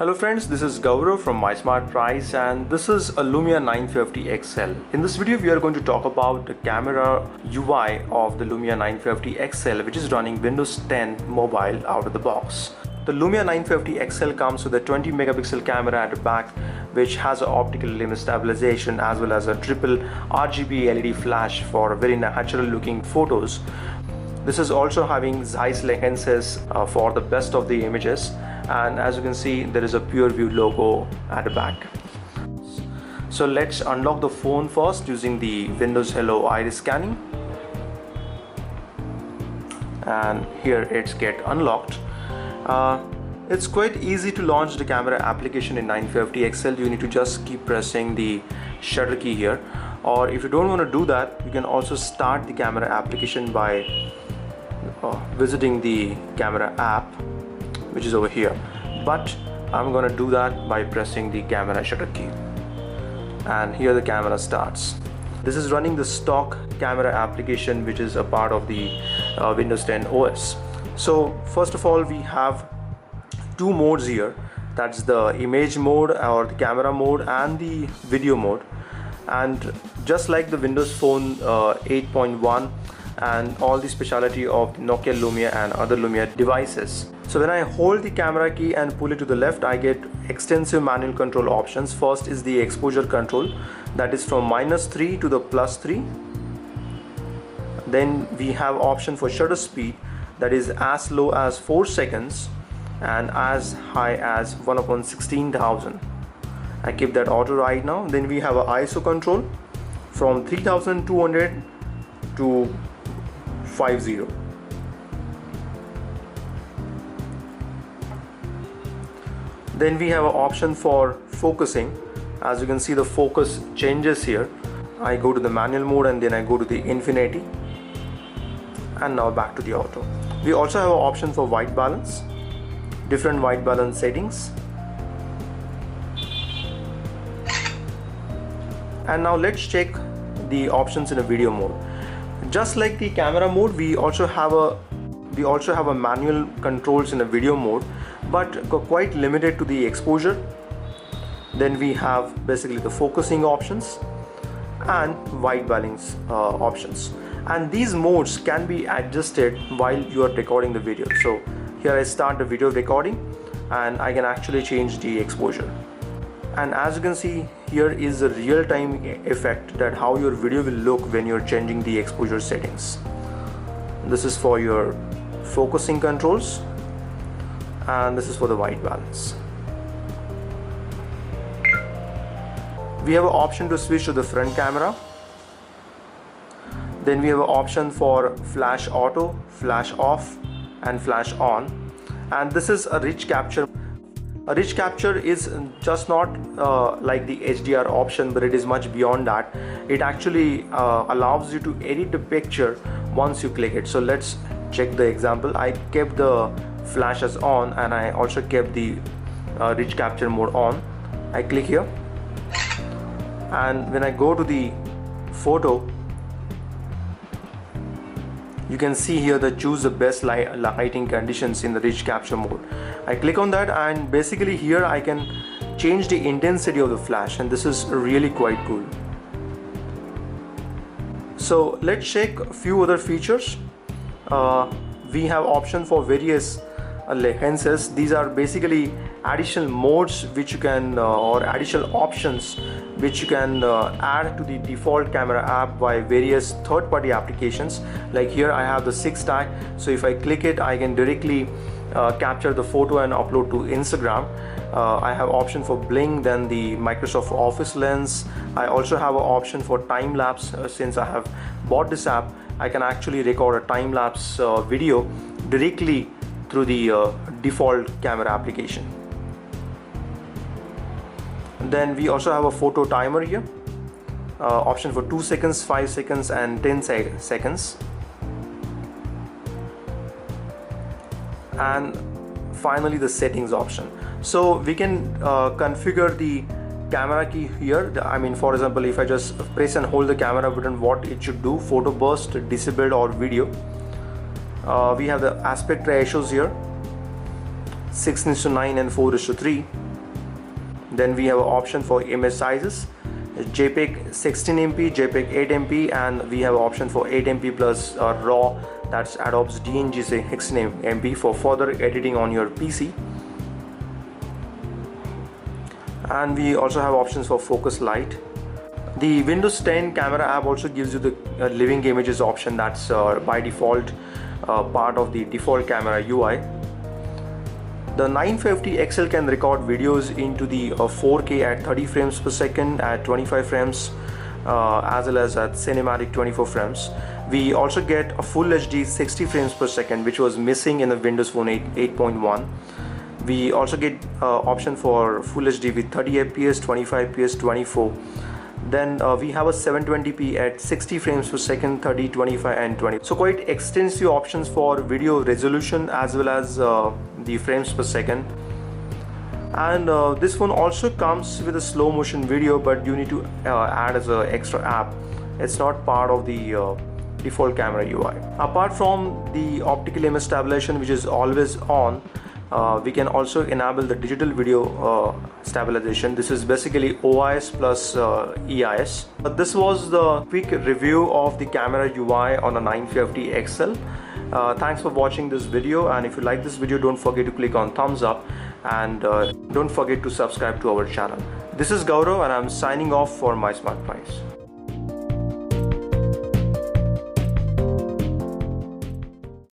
Hello friends, this is Gaurav from MySmartPrice and this is a Lumia 950XL. In this video we are going to talk about the camera UI of the Lumia 950XL, which is running Windows 10 mobile out of the box. The Lumia 950XL comes with a 20 megapixel camera at the back, which has an optical limit stabilization as well as a triple RGB LED flash for very natural looking photos. This is also having Zeiss lenses for the best of the images, and as you can see there is a PureView logo at the back. So let's unlock the phone first using the Windows Hello iris scanning, and here it's get unlocked. It's quite easy to launch the camera application in 950XL. You need to just keep pressing the shutter key here, or if you don't want to do that, you can also start the camera application by visiting the camera app, which is over here, but I'm gonna do that by pressing the camera shutter key, and here the camera starts. This is running the stock camera application, which is a part of the Windows 10 OS. So first of all, we have two modes here, that's the image mode or the camera mode and the video mode. And just like the Windows Phone 8.1 and all the speciality of Nokia Lumia and other Lumia devices. So when I hold the camera key and pull it to the left, I get extensive manual control options. First is the exposure control, that is from -3 to the +3. Then we have option for shutter speed, that is as low as 4 seconds and as high as 1/16,000. I keep that auto right now. Then we have a ISO control from 3200 to 50. Then we have an option for focusing. As you can see, the focus changes here. I go to the manual mode and then I go to the infinity, and now back to the auto. We also have an option for white balance, different white balance settings. And now let's check the options in a video mode. Just like the camera mode, we also have a manual controls in a video mode, but quite limited to the exposure. Then we have basically the focusing options and white balance options, and these modes can be adjusted while you are recording the video. So here I start the video recording and I can actually change the exposure. And as you can see, here is a real-time effect that how your video will look when you're changing the exposure settings. This is for your focusing controls, and this is for the white balance. We have an option to switch to the front camera. Then we have an option for flash auto, flash off and flash on, and this is a rich capture. A rich capture is just not like the HDR option, but it is much beyond that. It actually allows you to edit the picture once you click it. So let's check the example. I kept the flash as on and I also kept the rich capture mode on. I click here, and when I go to the photo, you can see here that choose the best lighting conditions in the rich capture mode. I click on that, and basically here I can change the intensity of the flash, and this is really quite cool. So let's check a few other features. We have option for various lenses. These are basically additional modes which you can or additional options which you can add to the default camera app by various third-party applications. Like here I have the 6 tag, so if I click it, I can directly capture the photo and upload to Instagram. I have option for bling, then the Microsoft Office lens. I also have an option for time lapse. Since I have bought this app, I can actually record a time lapse video directly through the default camera application. Then we also have a photo timer here, option for 2 seconds, 5 seconds and 10 seconds. And finally the settings option. So we can configure the camera key here. I mean, for example, if I just press and hold the camera button, what it should do: photo burst, disabled or video. We have the aspect ratios here, 6:9 and 4:3. Then we have an option for image sizes, JPEG 16 MB, JPEG 8 MB, and we have an option for 8 MB plus RAW, that's Adobe's DNG 16 MB for further editing on your PC. And we also have options for focus light. The Windows 10 camera app also gives you the living images option, that's by default part of the default camera UI. The 950XL can record videos into the 4K at 30 frames per second, at 25 frames, as well as at cinematic 24 frames. We also get a full HD 60 frames per second, which was missing in the Windows Phone 8.1. We also get option for full HD with 30 fps, 25 fps, 24. Then we have a 720p at 60 frames per second, 30, 25 and 20. So quite extensive options for video resolution as well as the frames per second. And this phone also comes with a slow motion video, but you need to add as an extra app. It's not part of the default camera UI. Apart from the optical image stabilization, which is always on, we can also enable the digital video stabilization. This is basically OIS plus EIS. This was the quick review of the camera UI on a 950XL. Thanks for watching this video, and if you like this video, don't forget to click on thumbs up, and don't forget to subscribe to our channel. This is Gaurav and I'm signing off for MySmartPrice.